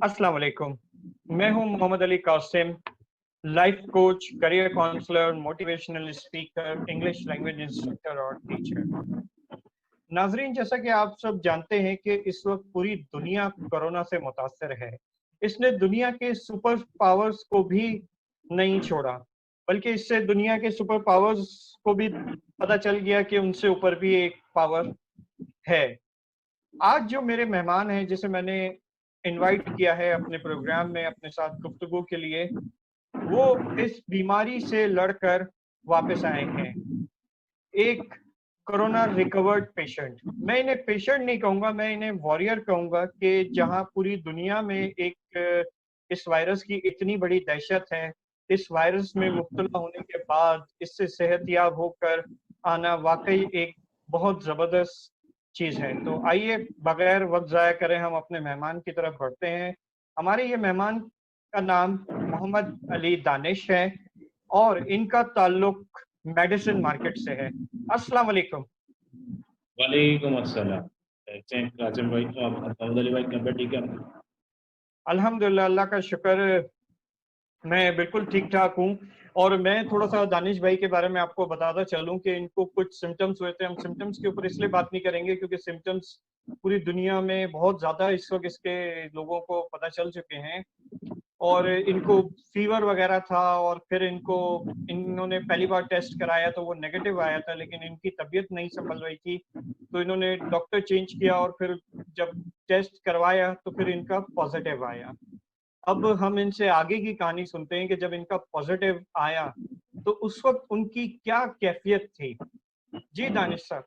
अस्सलाम वालेकुम। मैं हूं Mohammad Ali Qasim, life coach, career counsellor, motivational speaker, English language instructor और टीचर। नाजरीन, जैसा कि आप सब जानते हैं कि इस वक्त पूरी दुनिया कोरोना से मुतासर है। इसने दुनिया के सुपर पावर्स को भी नहीं छोड़ा, बल्कि इससे दुनिया के सुपर पावर्स को भी पता चल गया कि उनसे ऊपर भी एक पावर है। आज जो मेरे मेहमान हैं, जिसे मैंने इनवाइट किया है अपने प्रोग्राम में अपने साथ गुफ्तगू के लिए, वो इस बीमारी से लड़कर वापस आए हैं। एक कोरोना रिकवर्ड पेशेंट। मैं इन्हें पेशेंट नहीं कहूंगा, मैं इन्हें वॉरियर कहूंगा कि जहां पूरी दुनिया में एक इस वायरस की इतनी बड़ी दहशत है, इस वायरस में मुब्तला होने के बाद इससे सेहतयाब होकर आना वाकई एक बहुत जबरदस्त चीज है। तो आइए बगैर वक्त जाया करें, हम अपने मेहमान की तरफ बढ़ते हैं। हमारे ये मेहमान का नाम मोहम्मद अली दानिश है और इनका ताल्लुक मेडिसिन मार्केट से है। अस्सलाम वालेकुम। वालेकुम अस्सलाम। कैसे हैं कासिम भाई? तो आप मोहम्मद अली भाई तबीयत ठीक है? अल्हम्दुलिल्लाह, अल्लाह का शुक्र, मैं बिल्कुल ठीक ठाक हूँ। और मैं थोड़ा सा दानिश भाई के बारे में आपको बताता चलूं कि इनको कुछ सिम्टम्स हुए थे। हम सिम्टम्स के ऊपर इसलिए बात नहीं करेंगे क्योंकि सिम्टम्स पूरी दुनिया में बहुत ज्यादा इस वक्त इसके लोगों को पता चल चुके हैं। और इनको फीवर वगैरह था और फिर इन्होंने पहली बार टेस्ट कराया तो वो नेगेटिव आया था, लेकिन इनकी तबीयत नहीं संभल रही थी तो इन्होंने डॉक्टर चेंज किया और फिर जब टेस्ट करवाया तो फिर इनका पॉजिटिव आया। अब हम इनसे आगे की कहानी सुनते हैं कि जब इनका पॉजिटिव आया तो उस वक्त उनकी क्या कैफियत थी। जी दानिश साहब।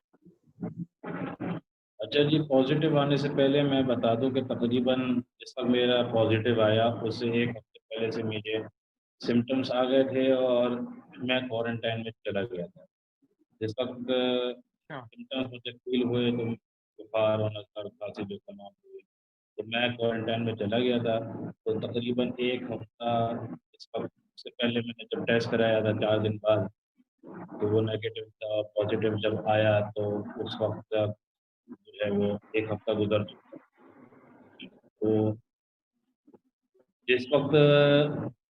अच्छा जी, पॉजिटिव आने से पहले मैं बता दूं कि तकरीबन जिस वक्त मेरा पॉजिटिव आया उससे एक हफ्ते पहले से मुझे सिम्टम्स आ गए थे और मैं क्वारंटाइन में चला गया था। जिस वक्त अच्छा। सिम्टम्स मुझे फील हुए तो बुखार होना, सर खांसी जो तमाम हुए, तो मैं क्वारंटाइन में चला गया था। तो तकरीबन एक हफ्ता इस वक्त से पहले मैंने जब टेस्ट कराया था 4 दिन बाद, तो वो नेगेटिव था। पॉजिटिव जब आया तो उस वक्त तक जो है वो एक हफ्ता गुजर चुका। तो जिस वक्त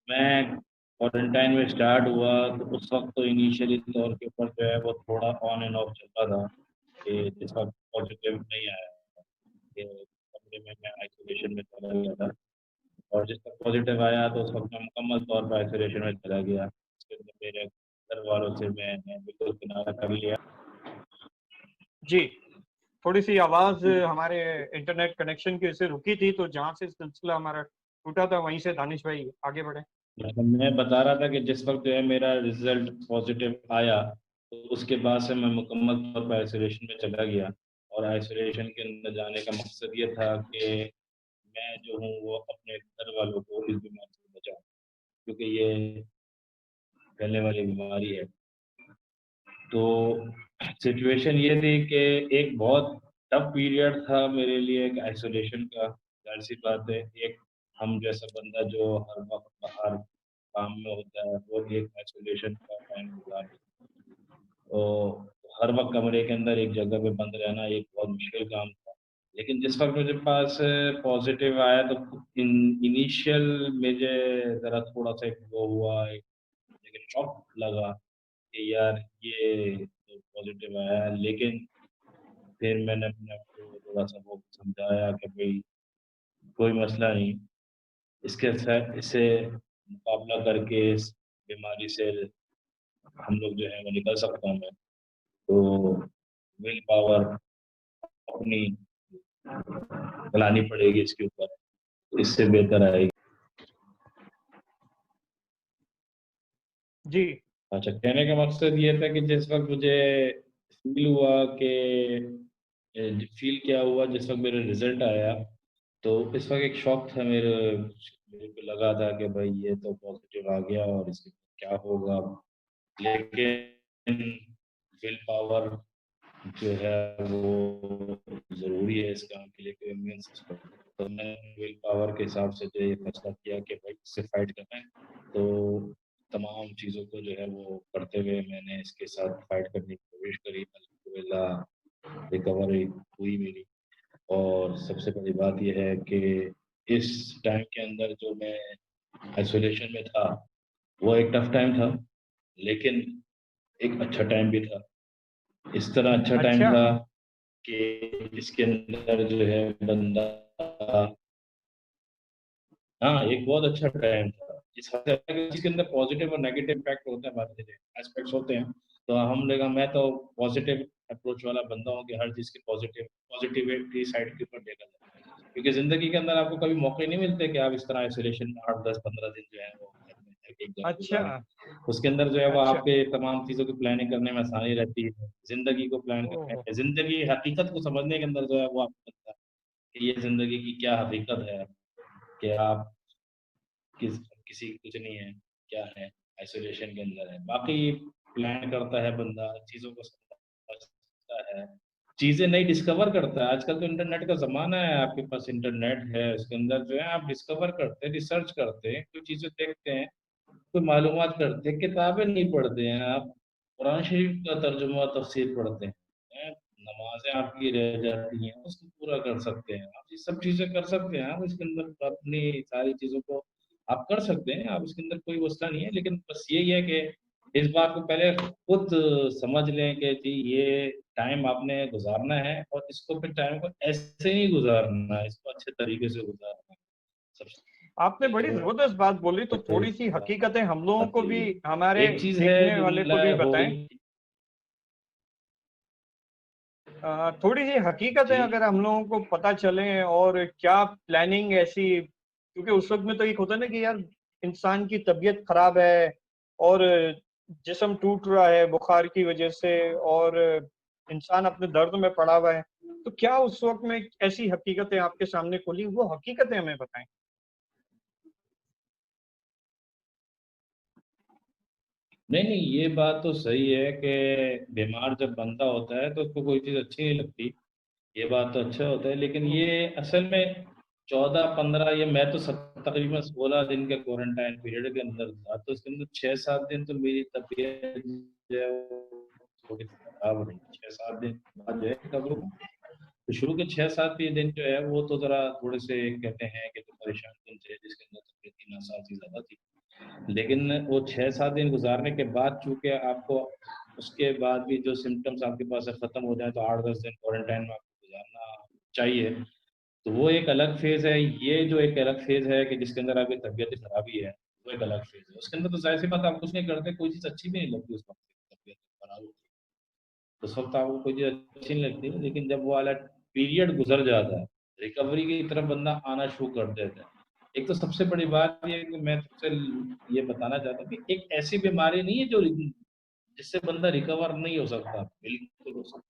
मैं क्वारंटाइन में स्टार्ट हुआ तो उस वक्त तो इनिशियली तौर के ऊपर जो है वो थोड़ा ऑन एंड ऑफ चलता था कि जिस वक्त पॉजिटिव नहीं आया कि कमरे में मैं आइसोलेशन में चला गया था, और जिस वक्त पॉजिटिव आया तो उस वक्त मैं मुकम्मल तौर पर आइसोलेशन में चला गया। उसके अंदर मेरे घर वालों से मैंने बिल्कुल किनारा कर लिया। जी, थोड़ी सी आवाज हमारे इंटरनेट कनेक्शन की वजह से रुकी थी, तो जहां से सिलसिला हमारा टूटा था वहीं से दानिश भाई आगे बढ़े। मैं बता रहा था कि जिस वक्त जो है मेरा रिजल्ट पॉजिटिव आया तो उसके बाद से मैं मुकम्मल तौर पर आइसोलेशन में चला गया। और आइसोलेशन के अंदर जाने का मकसद ये था कि मैं जो हूँ वो अपने घर वालों को इस बीमारी से बचाऊँ, क्योंकि ये फैलने वाली बीमारी है। तो सिचुएशन ये थी कि एक बहुत टफ पीरियड था मेरे लिए, एक आइसोलेशन का। जाहिर सी बात है, एक हम जैसा बंदा जो हर वक्त बाहर काम में होता है वो एक आइसोलेशन का टाइम गुजार, तो हर वक्त कमरे के अंदर एक जगह पे बंद रहना एक बहुत मुश्किल काम था। लेकिन जिस वक्त मेरे पास पॉजिटिव आया तो इनिशियल मुझे ज़रा थोड़ा सा एक वो हुआ, एक लेकिन शॉक लगा कि यार ये तो पॉजिटिव आया है। लेकिन फिर मैंने अपने आप को थोड़ा सा वो समझाया कि भाई कोई मसला नहीं, इससे मुकाबला करके इस बीमारी से हम लोग जो है वो निकल सकते हैं। तो विल पावर अपनी चलानी पड़ेगी इसके ऊपर, तो इससे बेहतर आएगी। जी। अच्छा, कहने का मकसद ये था कि जिस वक्त मुझे फील हुआ कि फील क्या हुआ जिस वक्त मेरा रिजल्ट आया, तो इस वक्त एक शौक था मेरे को लगा था कि भाई ये तो पॉजिटिव आ गया और इसके क्या होगा। लेकिन विल पावर जो है वो ज़रूरी है इस काम के लिए, कि इम्यून सिस्टम। तो मैंने विल पावर के हिसाब से जो ये फैसला किया कि भाई इससे फाइट करना है। तो तमाम चीज़ों को जो है वो करते हुए मैंने इसके साथ फाइट करने की कोशिश करी। अल्हम्दुलिल्लाह रिकवरी हुई मेरी। और सबसे बड़ी बात यह है कि इस टाइम के अंदर जो मैं आइसोलेशन में था, वो एक टफ टाइम था, लेकिन एक अच्छा टाइम भी था। इस तरह अच्छा टाइम अच्छा। था कि इसके अंदर जो है बंदा, हाँ, एक बहुत अच्छा टाइम था। इस हद तक कि इसके अंदर पॉजिटिव और नेगेटिव इम्पैक्ट होते हैं, बात एस्पेक्ट्स होते हैं। तो हम लोग, मैं तो पॉजिटिव अप्रोच वाला बंदा हूँ कि हर चीज़ की पॉजिटिविटी साइड के ऊपर देखा जाए, क्योंकि जिंदगी के अंदर आपको कभी मौके नहीं मिलते कि आप इस तरह आइसोलेशन में 8, 10, 15 दिन जो है वो घर में एक जगह अच्छा। गुजारें। उसके अंदर जो है वो अच्छा। आपके तमाम चीज़ों की प्लानिंग करने में आसानी रहती है, जिंदगी को प्लान करने ओह। में, जिंदगी हकीकत को समझने के अंदर जो है वो आपको लगता है कि ये जिंदगी की क्या हकीकत है, कि आप किसी कुछ नहीं है, क्या है, आइसोलेशन के अंदर है। बाकी प्लान करता है बंदा, चीज़ों को समझता है, चीज़ें नई डिस्कवर करता है। आजकल तो इंटरनेट का ज़माना है, आपके पास इंटरनेट है, उसके अंदर जो है आप डिस्कवर करते हैं, रिसर्च करते हैं, कोई चीज़ें देखते हैं, कोई मालूमात करते हैं, किताबें नहीं पढ़ते हैं आप, कुरान शरीफ का तर्जुमा तफसीर पढ़ते हैं, नमाजें आपकी रह जाती हैं, उसको पूरा कर सकते हैं आप, ये सब चीज़ें कर सकते हैं आप। इसके अंदर अपनी सारी चीज़ों को आप कर सकते हैं, आप इसके अंदर कोई मसला नहीं है। लेकिन बस यही है कि इस बात को पहले खुद समझ लें कि जी ये टाइम आपने गुजारना है, और इसको फिर टाइम को ऐसे नहीं गुजारना है, इसको अच्छे तरीके से गुजारना है। आपने बड़ी सबसे जबरदस्त बात बोली, तो थोड़ी सी हकीकतें हम लोगों बात को भी, यही है। हमारे एक चीज है देखने जो वाले को भी हो बताएं। गई। थोड़ी सी हकीकतें जी अगर हम लोगों को पता चले, और क्या प्लानिंग ऐसी, क्योंकि उस वक्त में तो एक होता है ना कि यार इंसान की तबीयत खराब है, और जिस्म टूट रहा है बुखार की वजह से, और इंसान अपने दर्द में पड़ा हुआ है, तो क्या उस वक्त में ऐसी हकीकतें आपके सामने खुली, वो हकीकतें हमें बताएं। नहीं नहीं, ये बात तो सही है कि बीमार जब बंदा होता है तो उसको कोई चीज़ अच्छी नहीं लगती, ये बात तो अच्छा होता है। लेकिन ये असल में 14, 15, ये मैं तो तकरीबन 16 दिन के क्वारंटाइन पीरियड के अंदर था, तो इसके अंदर 6, 7 दिन तो मेरी तबीयत जो है वो थोड़ी सी खराब रही। 6, 7 दिन बाद जो है रिकवर हुआ। तो शुरू के 6, 7 दिन जो है वो तो जरा थोड़े से कहते हैं कि तो परेशान दिन थे, जिसके अंदर तबीयत की नासाजी ज्यादा थी। लेकिन वो 6, 7 दिन गुजारने के बाद चूंकि आपको उसके बाद भी जो सिम्टम्स आपके पास से खत्म हो जाए, तो 8, 10 दिन क्वारंटाइन में आपको गुजारना चाहिए। तो वो एक अलग फेज है, ये जो एक अलग फेज है कि जिसके अंदर आपकी तबीयत खराबी है, वो एक अलग फेज है। उसके अंदर तो जाहिर सी बात, आप कुछ नहीं करते, कोई चीज़ अच्छी भी नहीं लगती उस वक्त, तबीयत खराब होती है तो उस वक्त आपको कोई चीज़ अच्छी नहीं लगती। लेकिन जब वो वाला पीरियड गुजर जाता है, रिकवरी की तरफ बंदा आना शुरू कर देता है। एक तो सबसे बड़ी बात ये है कि मैं सबसे ये बताना चाहता हूँ कि एक ऐसी बीमारी नहीं है जो जिससे बंदा रिकवर नहीं हो सकता, बिल्कुल हो सकता।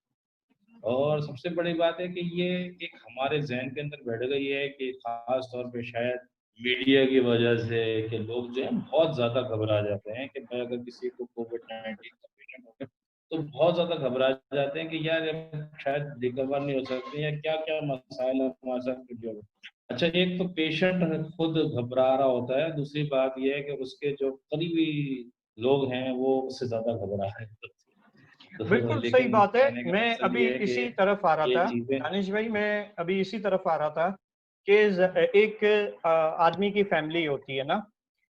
और सबसे बड़ी बात है कि ये एक हमारे जहन के अंदर बैठ गई है कि खास तौर पे शायद मीडिया की वजह से, कि लोग जो है बहुत ज्यादा घबरा जाते हैं कि भाई अगर किसी को कोविड-19 का पेशेंट हो गया तो बहुत ज्यादा घबरा जाते हैं कि यार शायद रिकवर नहीं हो सकते, या क्या क्या मसाइल हमारे साथ जुड़े हुए। अच्छा, एक तो पेशेंट खुद घबरा रहा होता है, दूसरी बात यह है कि उसके जो करीबी लोग हैं वो उससे ज्यादा घबरा रहे हैं। तो बिल्कुल सही लेकिन बात है। कहने का मैं मकसद अभी ये है कि इसी तरफ आ रहा ये था, चीजें। दानिश भाई, मैं अभी इसी तरफ आ रहा था कि एक आदमी की फैमिली होती है ना,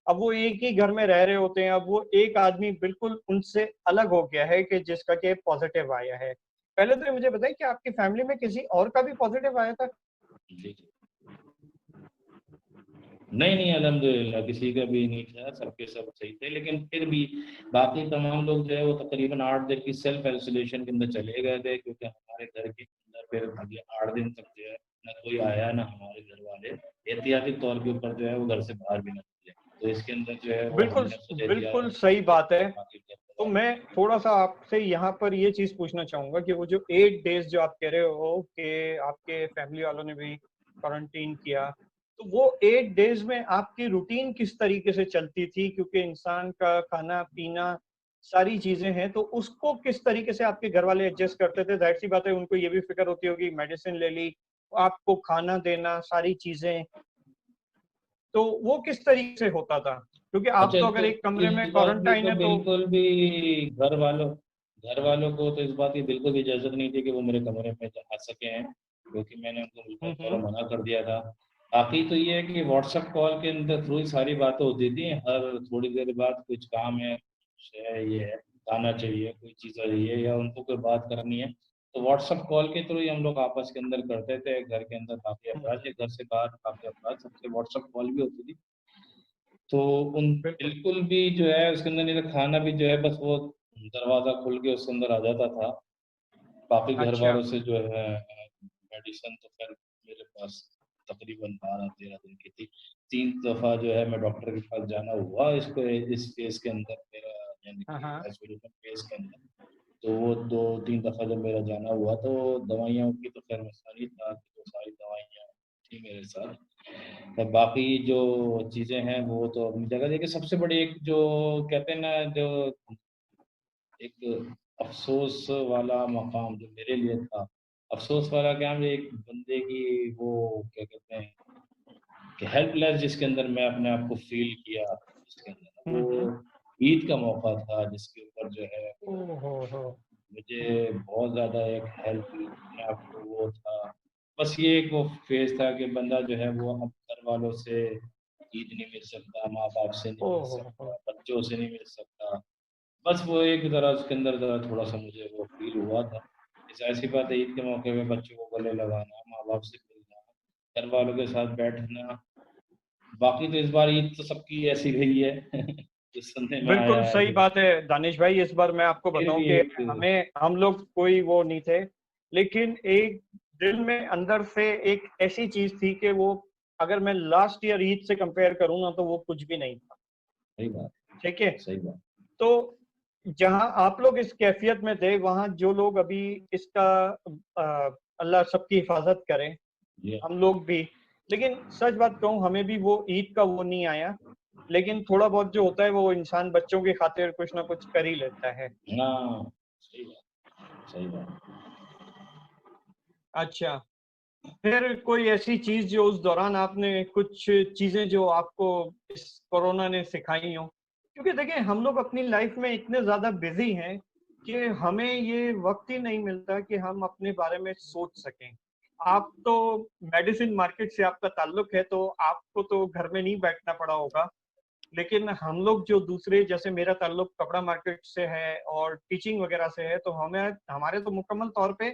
अब वो एक ही घर में रह रहे होते हैं, अब वो एक आदमी बिल्कुल उनसे अलग हो गया है कि जिसका के पॉजिटिव आया है। पहले तो ये मुझे बताइए कि आपकी फैमिली में किसी और का भी पॉजिटिव आया था। जी जी। नहीं नहीं, अल्हम्दुलिल्लाह किसी का भी नहीं था, सबके सब सही थे। लेकिन फिर भी बाकी तमाम लोग जो है वो तकरीबन 8 दिन की सेल्फ आइसोलेशन के अंदर चले गए थे, क्योंकि हमारे घर के अंदर फिर अभी 8 दिन तक जो है ना कोई आया, ना हमारे घर वाले एहतियाती तौर के ऊपर जो है वो घर से बाहर भी ना निकले। तो इसके अंदर जो है वो बिल्कुल हमने खुद एहतियात बिल्कुल सही बात है। बाकी घर तो वालों मैं थोड़ा सा आपसे यहाँ पर ये चीज पूछना चाहूंगा कि वो जो 8 डेज जो आप कह रहे हो कि आपके फैमिली वालों ने भी क्वारंटीन किया, तो वो 8 डेज में आपकी रूटीन किस तरीके से चलती थी, क्योंकि इंसान का खाना पीना सारी चीजें हैं, तो उसको किस तरीके से आपके घर वाले एडजस्ट करते थे। जाहिर सी बात है उनको ये भी फिक्र होती होगी, मेडिसिन ले ली, आपको खाना देना, सारी चीजें, तो वो किस तरीके से होता था, क्योंकि आप अच्छा, तो तो अगर एक कमरे में इस बात की क्वारंटाइन तो है तो। बिल्कुल भी घर वालों को तो इस बात की बिल्कुल भी इजाजत नहीं थी कि वो मेरे कमरे में आ सके हैं, क्योंकि मैंने उनको बिल्कुल हम्म। फौरन मना कर दिया था। बाकी तो ये है कि व्हाट्सएप कॉल के अंदर थ्रू ही सारी बातें होती थी, हर थोड़ी देर बाद कुछ काम है, कुछ है, ये है, गाना चाहिए, कोई चीज़ चाहिए या उनको कोई बात करनी है, तो व्हाट्सएप कॉल के थ्रू ही हम लोग आपस के अंदर करते थे। घर के अंदर काफ़ी अफराज या घर से बाहर काफ़ी अफराज, सबसे व्हाट्सएप कॉल भी होती थी। तो उन बिल्कुल। बिल्कुल भी जो है उसके अंदर नहीं था, खाना भी जो है बस वो दरवाज़ा खुल के उसके अंदर आ जाता था। बाकी घर अच्छा। वालों से जो है मेडिसिन तो खैर मेरे पास तकरीबन 12-13 दिन की थी। 3 दफ़ा जो है मैं डॉक्टर के पास जाना हुआ इसको, इस फेज़ के अंदर मेरा, यानी हाँ कि हाँ। आइसोलेशन फेज़ के अंदर। तो वो 2-3 दफ़ा जब मेरा जाना हुआ तो दवाइयों की तो खैर मसला नहीं था, तो सारी दवाइयाँ थी मेरे साथ। और बाकी जो चीज़ें हैं वो तो अपनी जगह, देखिए सबसे बड़ी एक जो कहते हैं ना, जो एक अफ़सोस वाला मक़ाम जो मेरे लिए था, अफ़सोस वाला क्या, मुझे एक बंदे की वो क्या कहते हैं कि हेल्पलेस जिसके अंदर मैं अपने आप को फ़ील किया, जिसके अंदर वो हम्म। ईद का मौका था, जिसके ऊपर जो है वो हो। मुझे बहुत ज़्यादा एक हेल्प अपने आप को वो था। बस ये एक वो फ़ेज़ था कि बंदा जो है वो अब घर वालों से ईद नहीं मिल सकता, माँ-बाप से नहीं ओ मिल हो। सकता, बच्चों से नहीं मिल सकता। बस वो एक ज़रा उसके अंदर ज़रा थोड़ा-सा मुझे वो फ़ील हुआ था। ज़ाहिर-सी बात है, ईद के मौके पे बच्चों को गले लगाना, माँ-बाप से मिलना, घर वालों के साथ बैठना। बाकी तो इस बार ईद तो सबकी ऐसी गई है जो सुनने में बिल्कुल आया है सही जो, बात है दानिश भाई। इस बार मैं आपको फिर बताऊं भी कि एक हम लोग कोई वो नहीं थे, लेकिन एक दिल में अंदर से एक ऐसी चीज थी कि वो, अगर मैं लास्ट ईयर ईद से कंपेयर करूँ ना, तो वो कुछ भी नहीं था। सही बात, ठीक है। सही बात। तो जहां आप लोग इस कैफियत में थे, वहां जो लोग अभी इसका अल्लाह सबकी हिफाजत करें, जी हम लोग भी, लेकिन सच बात कहूं, हमें भी वो ईद का वो नहीं आया। लेकिन थोड़ा बहुत जो होता है वो इंसान बच्चों की खातिर कुछ ना कुछ कर ही लेता है। हाँ, सही बात, सही बात। अच्छा, फिर कोई ऐसी चीज जो उस दौरान आपने कुछ चीजें जो आपको इस कोरोना ने सिखाई हो? क्योंकि देखिए, हम लोग अपनी लाइफ में इतने ज्यादा बिजी हैं कि हमें ये वक्त ही नहीं मिलता कि हम अपने बारे में सोच सकें। आप तो मेडिसिन मार्केट से आपका ताल्लुक है, तो आपको तो घर में नहीं बैठना पड़ा होगा। लेकिन हम लोग जो दूसरे, जैसे मेरा ताल्लुक कपड़ा मार्केट से है और टीचिंग वगैरह से है, तो हमें, हमारे तो मुकम्मल तौर पे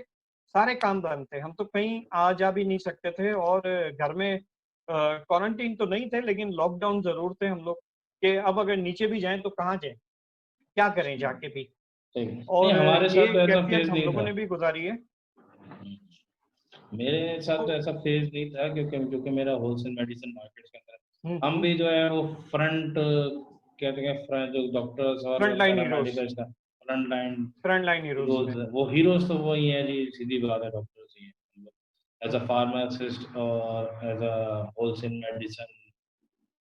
सारे काम बंद थे। हम तो कहीं आ जा भी नहीं सकते थे, और घर में क्वारंटीन तो नहीं थे, लेकिन लॉकडाउन जरूर थे हम लोग, कि अब अगर नीचे भी जाएं तो कहाँ जाएं, क्या करें जाके भी। सही। नहीं, और हमारे साथ ये तो ऐसा कैफियत फेज़ हम नहीं लोगों था। ने भी गुजारी है। मेरे साथ तो तो ऐसा फेज़ नहीं था, क्योंकि क्योंकि मेरा होलसेल मेडिसिन मार्केट के अंदर हम हम्म। भी जो है वो फ्रंट, कहते हैं फ्रंट, जो डॉक्टर्स और फ्रंट लाइन हीरोज। पैरामेडिकल्स का front line front line heroes में। हीरोज़, वो हीरोज़ तो वही हैं जी, सीधी बात है, डॉक्टर्स ही हैं। एज़ अ फार्मासिस्ट और as a wholesale medicine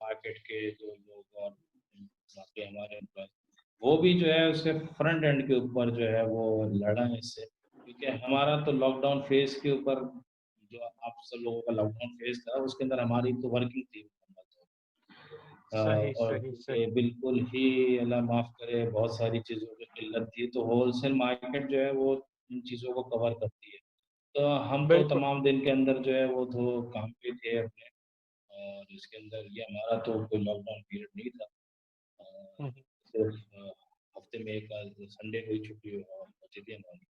market के जो लोग और बाकी हमारे एम्प्लॉय, वो भी जो है उसके फ्रंट एंड के ऊपर जो है वो लड़ा है इससे, क्योंकि हमारा तो लॉकडाउन फेज के ऊपर, जो आप सब लोगों का लॉकडाउन फेज था उसके अंदर हमारी तो वर्किंग थी मुकम्मल तौर सही और सही ये सही। बिल्कुल ही अल्लाह माफ़ करे बहुत सारी चीज़ों की किल्लत थी, तो होलसेल मार्केट जो है वो इन चीज़ों को कवर करती है। तो हम तो बिल्कुल। तमाम दिन के अंदर जो है वो तो काम पे थे अपने, और इसके अंदर ये हमारा तो कोई लॉकडाउन पीरियड नहीं था। हम्म। सिर्फ हफ्ते में एक आध संडे को ही छुट्टी होती थी हमारी।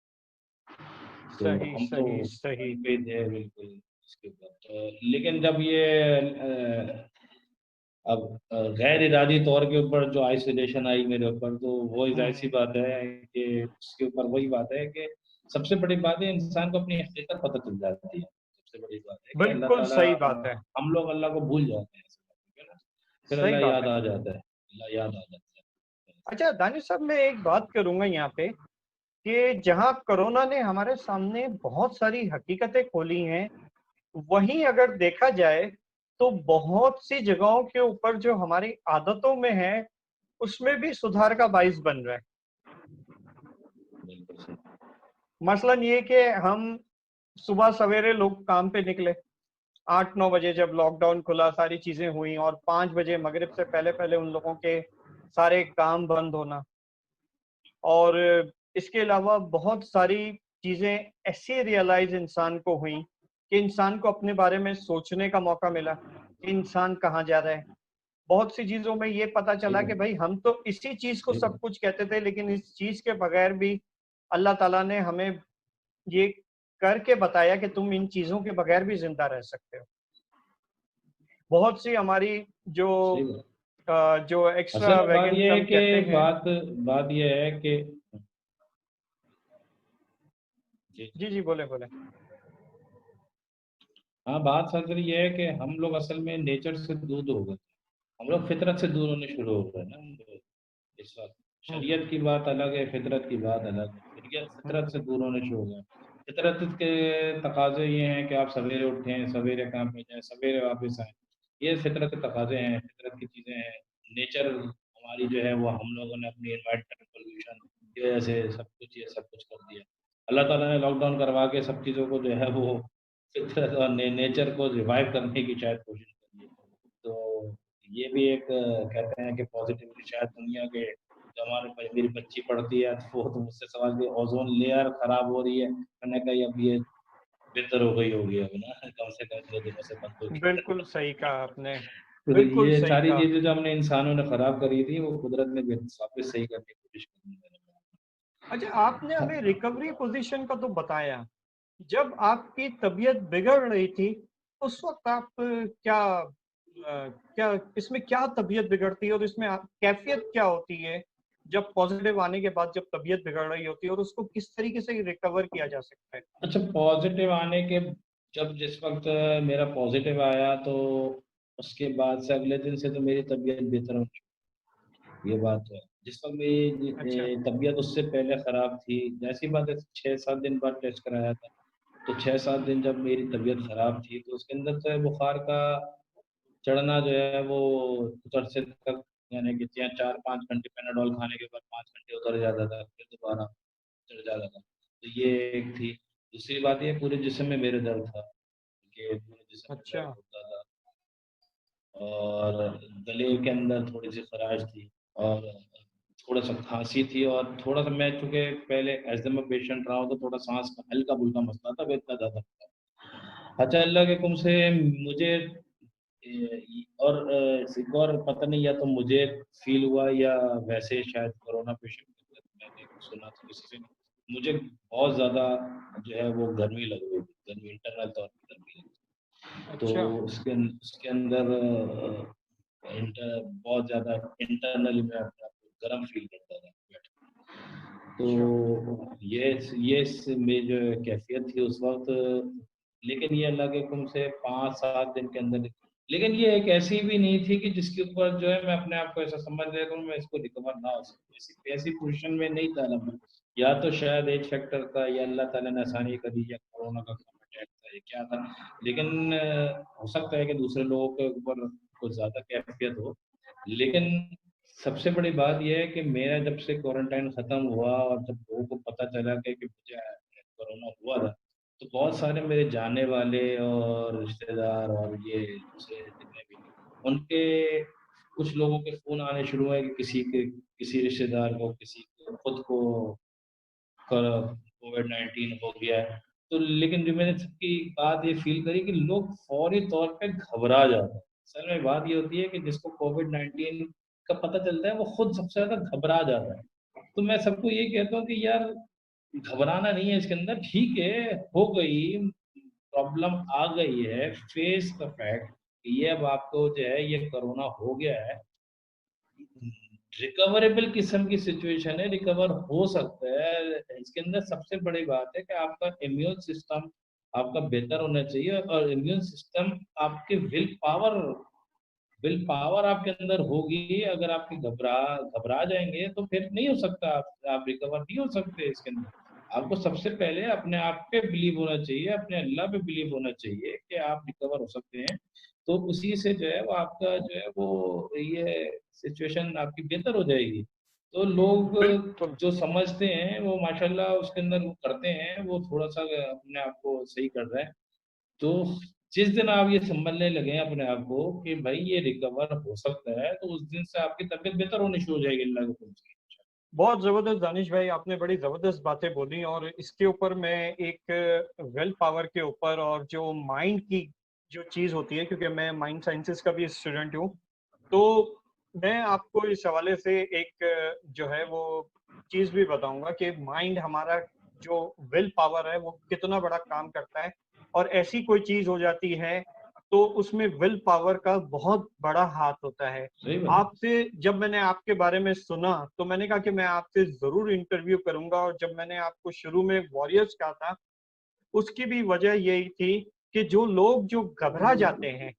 तो सही हम तो सही सही। वहीं पे थे बिल्कुल इसके ऊपर। लेकिन जब ये अब गैर इरादी तौर के ऊपर जो आइसोलेशन आई मेरे ऊपर, तो वो जाहिर सी हम्म। बात है कि उसके ऊपर वही बात है कि सबसे बड़ी बात है इंसान को अपनी हकीकत पता चल जाती है। सबसे बड़ी बात है कि अल्लाह बिल्कुल ताला, सही बात है। हम लोग अल्लाह को भूल जाते हैं ऐसे वक्त पे ना, फिर सही अल्लाह बात याद है। आ जाता है, अल्लाह याद आ जाता है। अच्छा दानिश साहब, मैं एक बात करूंगा यहाँ पे, कि जहाँ कोरोना ने हमारे सामने बहुत सारी हकीकतें खोली हैं, वहीं अगर देखा जाए तो बहुत सी जगहों के ऊपर जो हमारी आदतों में है, उसमें भी सुधार का बाइस बन रहा है। बिल्कुल सही। मसलन ये कि हम सुबह सवेरे लोग काम पे निकले, 8-9 बजे जब लॉकडाउन खुला, सारी चीजें हुई, और 5 बजे मगरिब से पहले पहले उन लोगों के सारे काम बंद होना। और इसके अलावा बहुत सारी चीजें ऐसी रियलाइज इंसान को हुई कि इंसान को अपने बारे में सोचने का मौका मिला कि इंसान कहाँ जा रहा है। बहुत सी चीजों में ये पता चला कि भाई हम तो इसी चीज को सब कुछ कहते थे, लेकिन इस चीज के बगैर भी अल्लाह ताला ने हमें ये करके बताया कि तुम इन चीजों के बगैर भी जिंदा रह सकते हो। बहुत सी हमारी जो जो एक्स्ट्रा असल में बात वैगेंस यह है हम कि कहते हैं। बात यह है कि जी जी बोले बोले। हाँ, बात सर ये है कि हम लोग असल में नेचर से दूर हो गए। हम लोग फितरत से दूर होने शुरू हो गए ना हम लोग इस वक्त। शरीयत की बात अलग है, फितरत की बात अलग है। फितरत से दूर होने शुरू हो गए। फितरत के तकाजे ये हैं कि आप सवेरे उठें, सवेरे काम पे जाएं, सवेरे वापस आएं। ये फितरत के तकाजे हैं, फितरत की चीज़ें हैं। नेचर हमारी जो है वो हम लोगों ने अपनी एनवायरमेंटल पोल्यूशन की वजह से सब कुछ कर दिया। अल्लाह ताला ने लॉकडाउन करवा के सब चीज़ों को जो है वो फितरत और नेचर को रिवाइव करने की शायद कोशिश करी है। तो ये भी एक कहते हैं कि पॉजिटिवली शायद दुनिया के जो हमारे मेरी बच्ची पढ़ती है तो वो तो मुझसे सवाल की ओजोन लेयर खराब हो रही है। मैंने कहा अब ये बेहतर हो गई होगी अब ना, कम से कम 2 दिनों से बंद होगी। बिल्कुल सही कहा आपने, तो बिल्कुल ये सही सारी कहा। चीजें जो हमने इंसानों ने खराब करी थी वो कुदरत ने वापस सही करने की कोशिश करी है। अच्छा, आपने हमें रिकवरी पोजीशन का तो बताया, जब आपकी तबीयत बिगड़ रही थी उस वक्त आप क्या इसमें क्या तबीयत बिगड़ती है और इसमें कैफियत क्या होती है जब पॉजिटिव आने के बाद जब तबीयत बिगड़ रही होती है, और उसको किस तरीके से रिकवर किया जा सकता है? अच्छा, पॉजिटिव आने के जब जिस वक्त मेरा पॉजिटिव आया तो उसके बाद से अगले दिन से तो मेरी तबीयत बेहतर हो चुकी। ये बात है। जिस वक्त मेरी अच्छा तबीयत उससे पहले खराब थी, जैसी बात है 6-7 दिन बाद टेस्ट कराया था। तो 6-7 दिन जब मेरी तबीयत खराब थी तो उसके अंदर से बुखार का चढ़ना जो है वो कुछ अरसे तक, यानी कि 4-5 घंटे पेनाडोल खाने के बाद 5 घंटे उतर जाता था, फिर दोबारा चढ़ जाता था। तो ये एक थी। दूसरी बात ये पूरे जिस्म में मेरे दर्द था, कि पूरे जिस्म में अच्छा दर्द होता था, और गले के अंदर थोड़ी सी खराश थी, और थोड़ा सा खांसी थी, और थोड़ा सा मैं चूंकि पहले एस्थमा पेशेंट रहा हूँ तो थोड़ा सांस का हल्का फुल्का मसला था, वो इतना ज्यादा था। अच्छा, अल्लाह के हुक्म से मुझे और एक और पता नहीं, या तो मुझे फील हुआ या वैसे शायद कोरोना पेशेंट मैंने सुना था किसी से, मुझे बहुत ज़्यादा जो है वो गर्मी लग रही थी, गर्मी इंटरनल तौर पर गर्मी लग रही थी। तो अच्छा उसके अंदर बहुत ज़्यादा इंटरनली मैं अपने आप को गर्म फील करता था। अच्छा तो ये मेरी जो कैफियत थी उस वक्त। लेकिन ये अल्लाह के हुक्म से 5-7 दिन के अंदर, लेकिन ये एक ऐसी भी नहीं थी कि जिसके ऊपर जो है मैं अपने आप को ऐसा समझ लेता हूँ मैं इसको रिकवर ना हो सकूँ, ऐसी ऐसी पोजीशन में नहीं था ना मैं। या तो शायद एज फैक्टर था, या अल्लाह ताला ने आसानी करी, या कोरोना का अटैक था, या क्या था। लेकिन हो सकता है कि दूसरे लोगों के ऊपर कुछ ज्यादा कैफियत हो। लेकिन सबसे बड़ी बात यह है कि मेरा जब से क्वारंटाइन खत्म हुआ और जब लोगों को पता चला कि मुझे कोरोना हुआ था, तो बहुत सारे मेरे जाने वाले और रिश्तेदार और ये दूसरे जितने भी, उनके कुछ लोगों के फोन आने शुरू हुए कि किसी रिश्तेदार को, किसी को, खुद को कोविड-19 हो गया है। तो लेकिन जो मैंने सबकी बात ये फील करी कि लोग फौरी तौर पे घबरा जाते हैं। असल में बात ये होती है कि जिसको कोविड-19 का पता चलता है वो खुद सबसे ज्यादा घबरा जाता है। तो मैं सबको ये कहता हूँ कि यार घबराना नहीं है इसके अंदर, ठीक है, हो गई, प्रॉब्लम आ गई है, फेस द फैक्ट, ये अब आपको जो है ये कोरोना हो गया है। रिकवरेबल किस्म की सिचुएशन है, रिकवर हो सकता है। इसके अंदर सबसे बड़ी बात है कि आपका इम्यून सिस्टम आपका बेहतर होना चाहिए, और इम्यून सिस्टम आपके विल पावर आपके अंदर होगी। अगर आपके घबरा जाएंगे तो फिर नहीं हो सकता, आप रिकवर नहीं हो सकते इसके अंदर। आपको सबसे पहले अपने आप पे बिलीव होना चाहिए, अपने अल्लाह पे बिलीव होना चाहिए कि आप रिकवर हो सकते हैं। तो उसी से जो है वो आपका जो है वो ये सिचुएशन आपकी बेहतर हो जाएगी। तो लोग बिल्कुल जो समझते हैं वो माशाल्लाह उसके अंदर वो करते हैं, वो थोड़ा सा अपने आप को सही कर रहे हैं। तो जिस दिन आप ये समझने लगे अपने आप को कि भाई ये रिकवर हो सकता है, तो उस दिन से आपकी तबीयत बेहतर होनी शुरू हो जाएगी अल्लाह के हुक्म से। बहुत जबरदस्त दानिश भाई, आपने बड़ी जबरदस्त बातें बोली। और इसके ऊपर मैं एक विल पावर के ऊपर और जो माइंड की जो चीज होती है, क्योंकि मैं माइंड साइंसेस का भी स्टूडेंट हूँ, तो मैं आपको इस हवाले से एक जो है वो चीज भी बताऊंगा कि माइंड हमारा जो विल पावर है वो कितना बड़ा काम करता है। और ऐसी कोई चीज हो जाती है तो उसमें विल पावर का बहुत बड़ा हाथ होता है। सही बात। आपसे जब मैंने आपके बारे में सुना तो मैंने कहा कि मैं आपसे जरूर इंटरव्यू करूंगा। और जब मैंने आपको शुरू में वॉरियर्स कहा था, उसकी भी वजह यही थी कि जो लोग जो घबरा जाते हैं,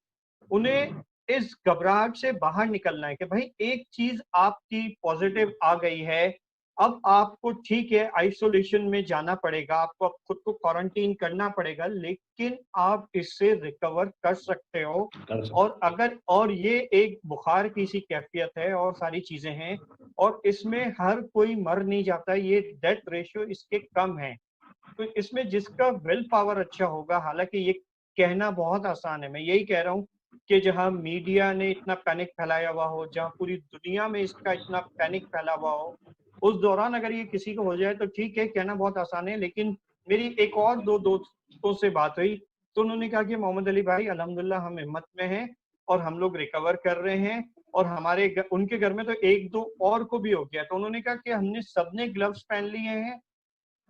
उन्हें इस घबराहट से बाहर निकलना है कि भाई एक चीज आपकी पॉजिटिव आ गई है, अब आपको ठीक है आइसोलेशन में जाना पड़ेगा, आपको अब खुद को क्वारंटीन करना पड़ेगा, लेकिन आप इससे रिकवर कर सकते हो। कर सकते। और अगर और ये एक बुखार की सी कैफियत है और सारी चीजें हैं, और इसमें हर कोई मर नहीं जाता, ये डेथ रेशियो इसके कम है। तो इसमें जिसका विल पावर अच्छा होगा, हालांकि ये कहना बहुत आसान है, मैं यही कह रहा हूँ कि जहां मीडिया ने इतना पैनिक फैलाया हुआ हो, जहां पूरी दुनिया में इसका इतना पैनिक फैला हुआ हो, उस दौरान अगर ये किसी को हो जाए तो ठीक है, कहना बहुत आसान है। लेकिन मेरी एक और दो दोस्तों से बात हुई तो उन्होंने कहा कि मोहम्मद अली भाई अल्हम्दुलिल्लाह हम हिम्मत में हैं और हम लोग रिकवर कर रहे हैं। और उनके घर में तो एक दो और को भी हो गया, तो उन्होंने कहा कि हमने सबने ग्लव्स पहन लिए हैं,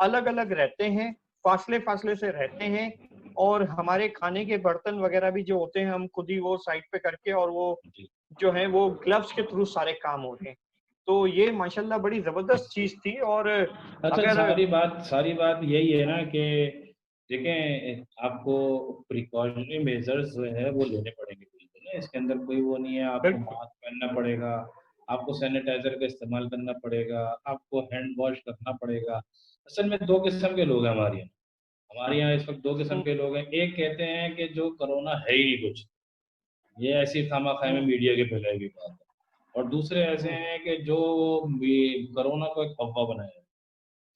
अलग अलग रहते हैं, फासले फासले से रहते हैं, और हमारे खाने के बर्तन वगैरह भी जो होते हैं हम खुद ही वो साइड पे करके, और वो जी। जो है वो ग्लव्स के थ्रू सारे काम हो रहे हैं। तो ये माशाल्लाह बड़ी जबरदस्त चीज थी। और अच्छा, अगर सारी बात यही है ना कि देखें, आपको प्रिकॉशनरी मेजर्स जो है वो लेने पड़ेंगे बिल्कुल ना, इसके अंदर कोई वो नहीं है। आपको बिल्कुल मास्क पहनना पड़ेगा, आपको सैनिटाइजर का इस्तेमाल करना पड़ेगा, आपको हैंड वॉश करना पड़ेगा। असल में दो किस्म के लोग हैं हमारे यहाँ इस वक्त दो किस्म हम्म, के लोग हैं। एक कहते हैं कि जो कोरोना है ही नहीं कुछ, ये ऐसी खामा खाए में हम्म, मीडिया की फैलाई हुई बात है। और दूसरे ऐसे हम्म, हैं कि जो कोरोना को एक अफवाह बनाए।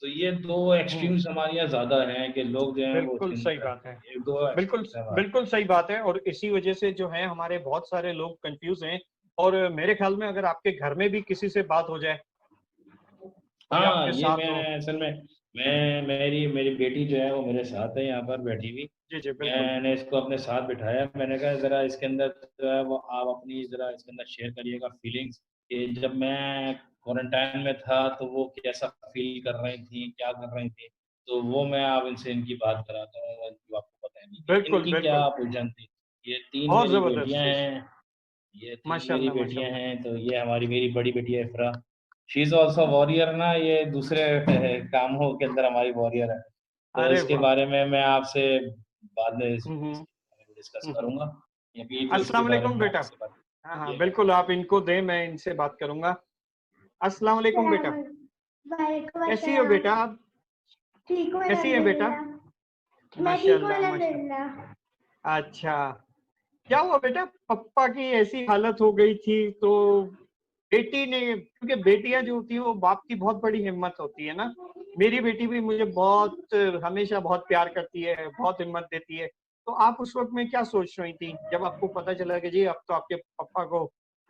तो ये दो हम्म, एक्सट्रीम्स हमारे यहाँ ज्यादा हैं कि लोग जो हैं वो बिल्कुल उसके सही अंदर बात है। ये दो बिल्कुल एक्सट्रीम्स हैं हमारे। बिल्कुल सही बात है, और इसी वजह से जो है हमारे बहुत सारे लोग कंफ्यूज हैं। और मेरे ख्याल में अगर आपके घर में भी किसी से बात हो जाए, कोई हाँ, आपके ये साथ हो। मैं असल में मैं मेरी मेरी बेटी जो है वो मेरे साथ है यहाँ पर बैठी हुई। जी जी बिल्कुल। मैंने इसको अपने साथ बिठाया, मैंने कहा जरा इसके अंदर जो है वो आप अपनी जरा इसके अंदर शेयर करिएगा फीलिंग्स, कि जब मैं क्वारंटाइन में था तो वो कैसा फील कर रही थी, क्या कर रही थी। तो वो मैं आप इनसे इनकी बात कराता हूँ जो आपको पता नहीं कि बिल्कुल इनकी क्या बिल्कुल। उलझन थी। ये तीन बहुत मेरी जबरदस्त बेटियां चीज। हैं। ये तीन मेरी माशाल्लाह बेटियां माशाल्लाह। हैं। तो ये हमारी मेरी बड़ी बेटी है इफ्रा, शी इज ऑल्सो वॉरियर ना, ये दूसरे कामों के अंदर हमारी वॉरियर है। तो अरे इसके वाह। बारे में मैं आपसे बाद में हम्म डिस्कस हम्म। करूंगा। अभी तो इसके अस्सलाम बारे वालेकुम में बेटा। आपसे बात। हाँ हाँ ये है। बिल्कुल, आप इनको दें, मैं इनसे बात करूंगा। अस्सलाम वालेकुम सलाम बेटा। वालेकुम कैसी हो अस्सलाम। बेटा आप? ठीक हूँ कैसी है बेटा? अल्हम्दुलिल्लाह। मैं ठीक हूँ माशाल्लाह माशाल्लाह। अल्हम्दुलिल्लाह। अच्छा, क्या हुआ बेटा? पप्पा की ऐसी हालत हो गई थी तो बेटी ने, क्योंकि बेटियां जो होती है वो बाप की बहुत बड़ी हिम्मत होती है ना। मेरी बेटी भी मुझे बहुत हमेशा बहुत प्यार करती है, बहुत हिम्मत देती है। तो आप उस वक्त में क्या सोच रही थी जब आपको पता चला कि जी अब तो आपके पापा को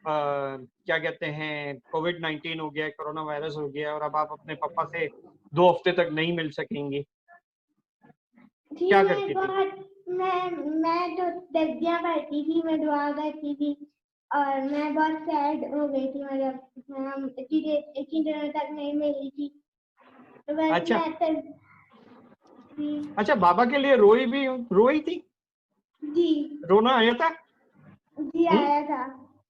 क्या कहते हैं कोविड-19 हो गया है, कोरोना वायरस हो गया है, और अब आप अपने पापा से 2 हफ्ते तक नहीं मिल सकेंगी, जी क्या करती थी? मैं तो तस्बीह पढ़ती थी, मैं दुआ करती थी, और मैं बहुत सैड हो गई थी। मतलब हम इतनी दिनों तक नहीं मिली थी, तो बस अच्छा जी। अच्छा, बाबा के लिए रोई थी? जी रोना आया था? जी हम्म? आया था।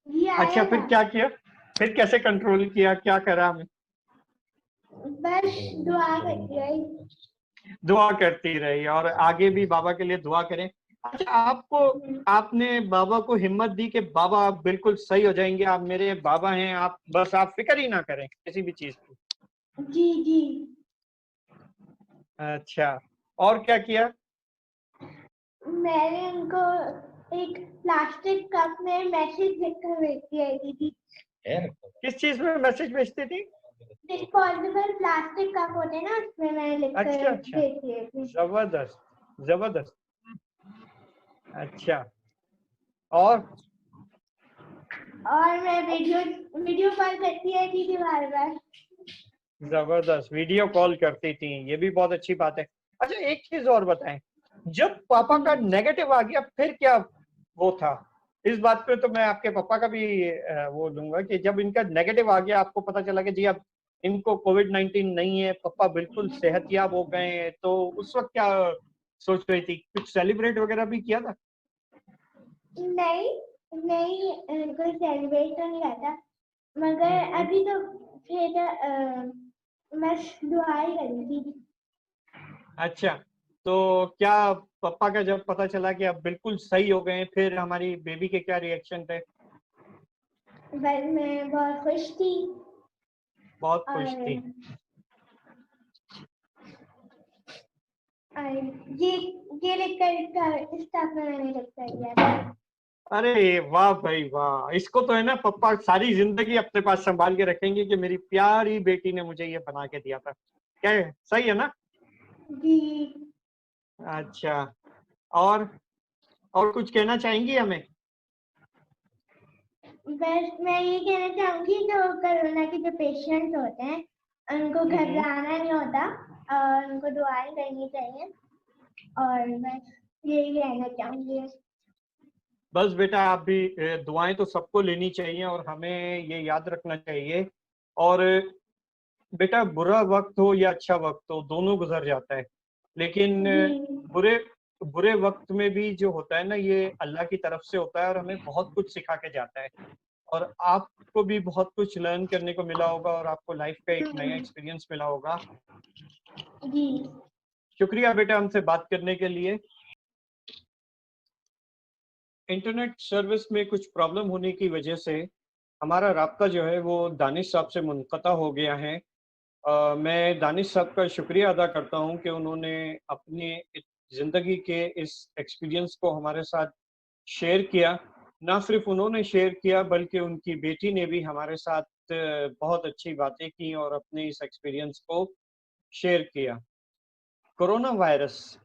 जी अच्छा, आया फिर था। क्या किया? फिर कैसे कंट्रोल किया, क्या करा? बस दुआ करती रही। दुआ करती रही, और आगे भी बाबा के लिए दुआ करें। अच्छा, आपने बाबा को हिम्मत दी कि बाबा आप बिल्कुल सही हो जाएंगे, आप मेरे बाबा हैं, आप फिक्र ही ना करें किसी भी चीज की। जी जी। अच्छा, और क्या किया? मैंने उनको एक प्लास्टिक कप में मैसेज लिखकर भेज दिया थी। किस चीज में मैसेज भेजती थी? डिस्पोजेबल प्लास्टिक कप होते हैं ना, उसमें मैंने अच्छा लिखकर अच्छा, भेज दिए थे। जबरदस्त जबरदस्त। अच्छा, और और मैं वीडियो वीडियो कॉल करती रहती थी बार बार। जबरदस्त, वीडियो कॉल करती थी, ये भी बहुत अच्छी बात है। अच्छा एक चीज और बताएं, जब पापा का नेगेटिव आ गया फिर क्या वो था? इस बात पे तो मैं आपके पापा का भी वो लूंगा कि जब इनका नेगेटिव आ गया, आपको पता चला कि जी अब इनको कोविड-19 नहीं है, पापा बिल्कुल सेहतयाब हो गए हैं, तो उस वक्त क्या सोच रही थी? कुछ सेलिब्रेट वगैरह भी किया था? नहीं, नहीं, कोई सेलिब्रेट तो नहीं रहता, मगर अभी तो फिर बस दुआ ही करी थी। अच्छा, तो क्या पापा का जब पता चला कि अब बिल्कुल सही हो गए हैं, फिर हमारी बेबी के क्या रिएक्शन थे? बस मैं बहुत खुश थी बहुत खुश और थी। और ये लेकर स्टाफ में मैंने लिख कर दिया था। अरे वाह भाई वाह, इसको तो है ना पापा सारी जिंदगी अपने पास संभाल के रखेंगे कि मेरी प्यारी बेटी ने मुझे ये बना के दिया था। क्या है, सही है ना? जी, अच्छा, और और कुछ कहना चाहेंगी हमें? बस मैं ये कहना चाहूंगी जो कोरोना के जो पेशेंट्स होते हैं उनको घबराना नहीं होता और उनको दुआएं करनी चाहिए और बस यही कहना चाहूंगी। बस बेटा, आप भी दुआएं तो सबको लेनी चाहिए और हमें ये याद रखना चाहिए। और बेटा, बुरा वक्त हो या अच्छा वक्त हो, दोनों गुजर जाता है, लेकिन जी, बुरे बुरे वक्त में भी जो होता है ना, ये अल्लाह की तरफ से होता है और हमें बहुत कुछ सिखा के जाता है। और आपको भी बहुत कुछ लर्न करने को मिला होगा और आपको लाइफ का एक नया एक्सपीरियंस मिला होगा। जी, शुक्रिया बेटा हमसे बात करने के लिए। इंटरनेट सर्विस में कुछ प्रॉब्लम होने की वजह से हमारा राब्ता जो है वो दानिश साहब से मुनक़ता हो गया है। मैं दानिश साहब का शुक्रिया अदा करता हूँ कि उन्होंने अपने ज़िंदगी के इस एक्सपीरियंस को हमारे साथ शेयर किया। ना सिर्फ उन्होंने शेयर किया बल्कि उनकी बेटी ने भी हमारे साथ बहुत अच्छी बातें की और अपने इस एक्सपीरियंस को शेयर किया। कोरोना वायरस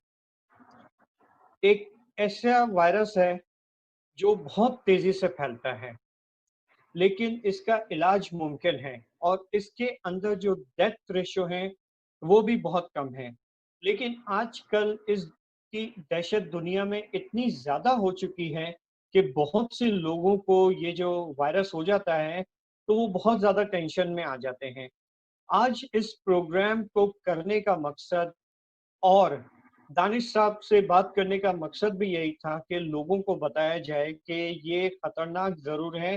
एक ऐसा वायरस है जो बहुत तेज़ी से फैलता है, लेकिन इसका इलाज मुमकिन है और इसके अंदर जो डेथ रेशियो है वो भी बहुत कम है। लेकिन आजकल इसकी दहशत दुनिया में इतनी ज़्यादा हो चुकी है कि बहुत से लोगों को ये जो वायरस हो जाता है तो वो बहुत ज़्यादा टेंशन में आ जाते हैं। आज इस प्रोग्राम को करने का मकसद और दानिश साहब से बात करने का मकसद भी यही था कि लोगों को बताया जाए कि ये खतरनाक ज़रूर है,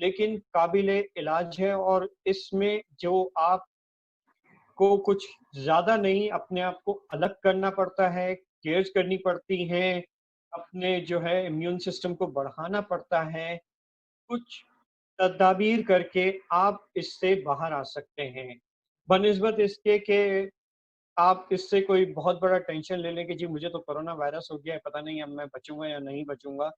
लेकिन काबिले इलाज है और इसमें जो आपको कुछ ज़्यादा नहीं अपने आप को अलग करना पड़ता है, केयर्स करनी पड़ती हैं, अपने जो है इम्यून सिस्टम को बढ़ाना पड़ता है, कुछ तदाबीर करके आप इससे बाहर आ सकते हैं। बनिस्बत इसके कि आप इससे कोई बहुत बड़ा टेंशन ले लें कि जी मुझे तो कोरोना वायरस हो गया है, पता नहीं अब मैं बचूँगा या नहीं बचूँगा।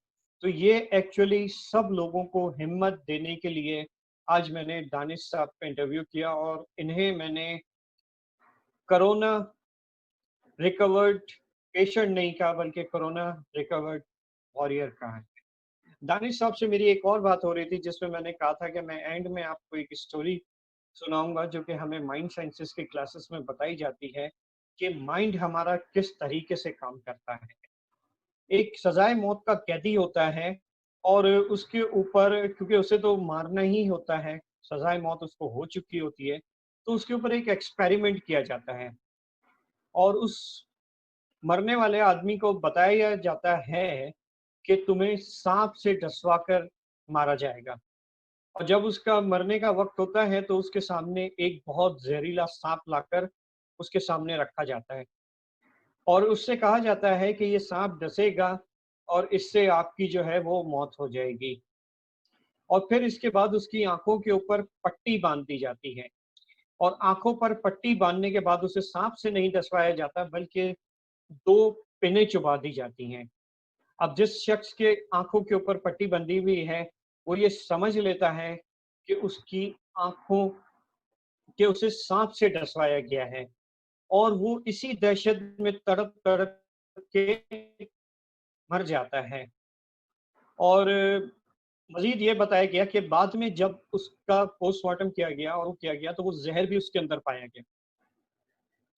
तो ये एक्चुअली सब लोगों को हिम्मत देने के लिए आज मैंने दानिश साहब का इंटरव्यू किया और इन्हें मैंने कोरोना रिकवर्ड पेशेंट नहीं कहा बल्कि कोरोना रिकवर्ड वॉरियर कहा है। दानिश साहब से मेरी एक और बात हो रही थी जिसमें मैंने कहा था कि मैं एंड में आपको एक स्टोरी सुनाऊँगा जो कि हमें माइंड साइंसेज़ की क्लासेस में बताई जाती है कि माइंड हमारा किस तरीके से काम करता है। एक सज़ाए मौत का कैदी होता है और उसके ऊपर क्योंकि उसे तो मारना ही होता है, सज़ाए मौत उसको हो चुकी होती है, तो उसके ऊपर एक एक्सपेरिमेंट किया जाता है और उस मरने वाले आदमी को बताया जाता है कि तुम्हें साँप से डसवा कर मारा जाएगा। और जब उसका मरने का वक़्त होता है तो उसके सामने एक बहुत ज़हरीला साँप लाकर उसके सामने रखा जाता है और उससे कहा जाता है कि ये साँप डसेगा और इससे आपकी जो है वो मौत हो जाएगी। और फिर इसके बाद उसकी आँखों के ऊपर पट्टी बाँध दी जाती है और आँखों पर पट्टी बाँधने के बाद उसे साँप से नहीं डसवाया जाता बल्कि 2 पिनें चुभा दी जाती हैं। अब जिस शख्स के आँखों के ऊपर पट्टी बंधी हुई है, वो ये समझ लेता है कि उसकी आँखों कि उसे साँप से डसवाया गया है और वो इसी दहशत में तड़प-तड़प के मर जाता है। और मजीद ये बताया गया कि बाद में जब उसका पोस्टमार्टम किया गया और वो किया गया तो वो जहर भी उसके अंदर पाया गया।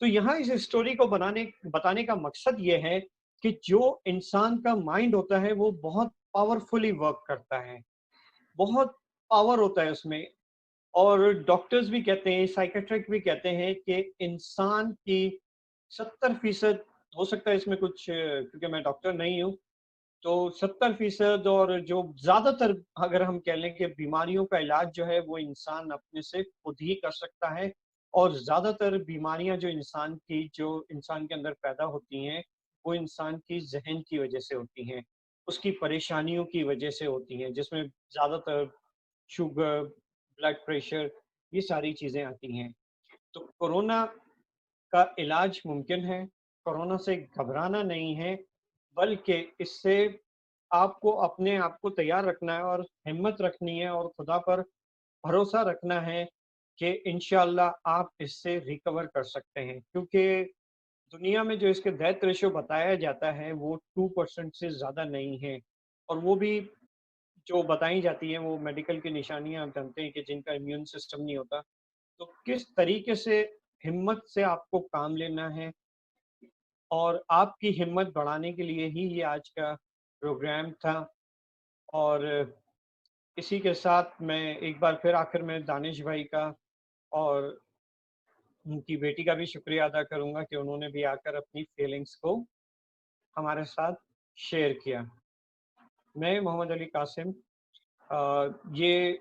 तो यहाँ इस स्टोरी को बताने का मकसद ये है कि जो इंसान का माइंड होता है वो बहुत पावरफुली वर्क करता है, बहुत पावर होता है उसमें। और डॉक्टर्स भी कहते हैं, साइकेट्रिक भी कहते हैं कि इंसान की 70% हो सकता है इसमें कुछ, क्योंकि मैं डॉक्टर नहीं हूँ, तो 70% और जो ज़्यादातर अगर हम कह लें कि बीमारियों का इलाज जो है वो इंसान अपने से खुद ही कर सकता है। और ज़्यादातर बीमारियां जो इंसान के अंदर पैदा होती हैं वो इंसान की जहन की वजह से होती हैं, उसकी परेशानियों की वजह से होती हैं, जिसमें ज़्यादातर शुगर, ब्लड प्रेशर, ये सारी चीज़ें आती हैं। तो कोरोना का इलाज मुमकिन है, कोरोना से घबराना नहीं है, बल्कि इससे आपको अपने आप को तैयार रखना है और हिम्मत रखनी है और खुदा पर भरोसा रखना है कि इंशाअल्लाह आप इससे रिकवर कर सकते हैं। क्योंकि दुनिया में जो इसके डेथ रेशियो बताया जाता है वो 2% से ज़्यादा नहीं है। और वो भी जो बताई जाती हैं वो मेडिकल की निशानियाँ आप जानते हैं कि जिनका इम्यून सिस्टम नहीं होता। तो किस तरीके से हिम्मत से आपको काम लेना है और आपकी हिम्मत बढ़ाने के लिए ही ये आज का प्रोग्राम था। और इसी के साथ मैं एक बार फिर आखिर में दानिश भाई का और उनकी बेटी का भी शुक्रिया अदा करूँगा कि उन्होंने भी आकर अपनी फीलिंग्स को हमारे साथ शेयर किया। मैं मोहम्मद अली कासिम, ये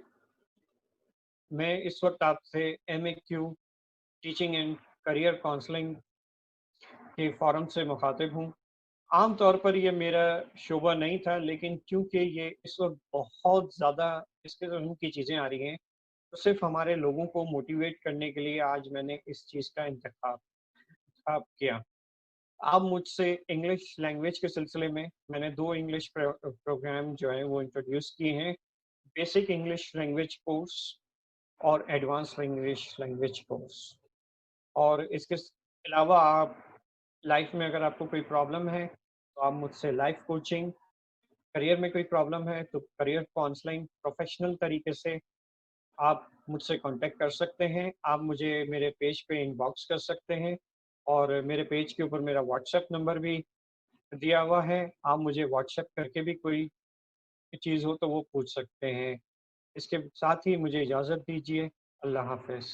मैं इस वक़्त आपसे एमएक्यू टीचिंग एंड करियर काउंसलिंग के फ़ोरम से मुखातिब हूँ। आम तौर पर ये मेरा शोबा नहीं था, लेकिन चूँकि ये इस वक़्त बहुत ज़्यादा इस किस्म की चीज़ें आ रही हैं, तो सिर्फ़ हमारे लोगों को मोटिवेट करने के लिए आज मैंने इस चीज़ का इंतख़ाब किया। आप मुझसे इंग्लिश लैंग्वेज के सिलसिले में मैंने 2 इंग्लिश प्रोग्राम जो हैं वो इंट्रोड्यूस किए हैं, बेसिक इंग्लिश लैंग्वेज कोर्स और एडवांस इंग्लिश लैंग्वेज कोर्स। और इसके अलावा आप लाइफ में अगर आपको कोई प्रॉब्लम है, तो आप मुझसे लाइफ कोचिंग, करियर में कोई प्रॉब्लम है तो करियर काउंसलिंग प्रोफेशनल तरीके से आप मुझसे कांटेक्ट कर सकते हैं। आप मुझे मेरे पेज पे इनबॉक्स कर सकते हैं और मेरे पेज के ऊपर मेरा व्हाट्सएप नंबर भी दिया हुआ है। आप मुझे व्हाट्सएप करके भी कोई चीज़ हो तो वो पूछ सकते हैं। इसके साथ ही मुझे इजाज़त दीजिए। अल्लाह हाफ़िज़।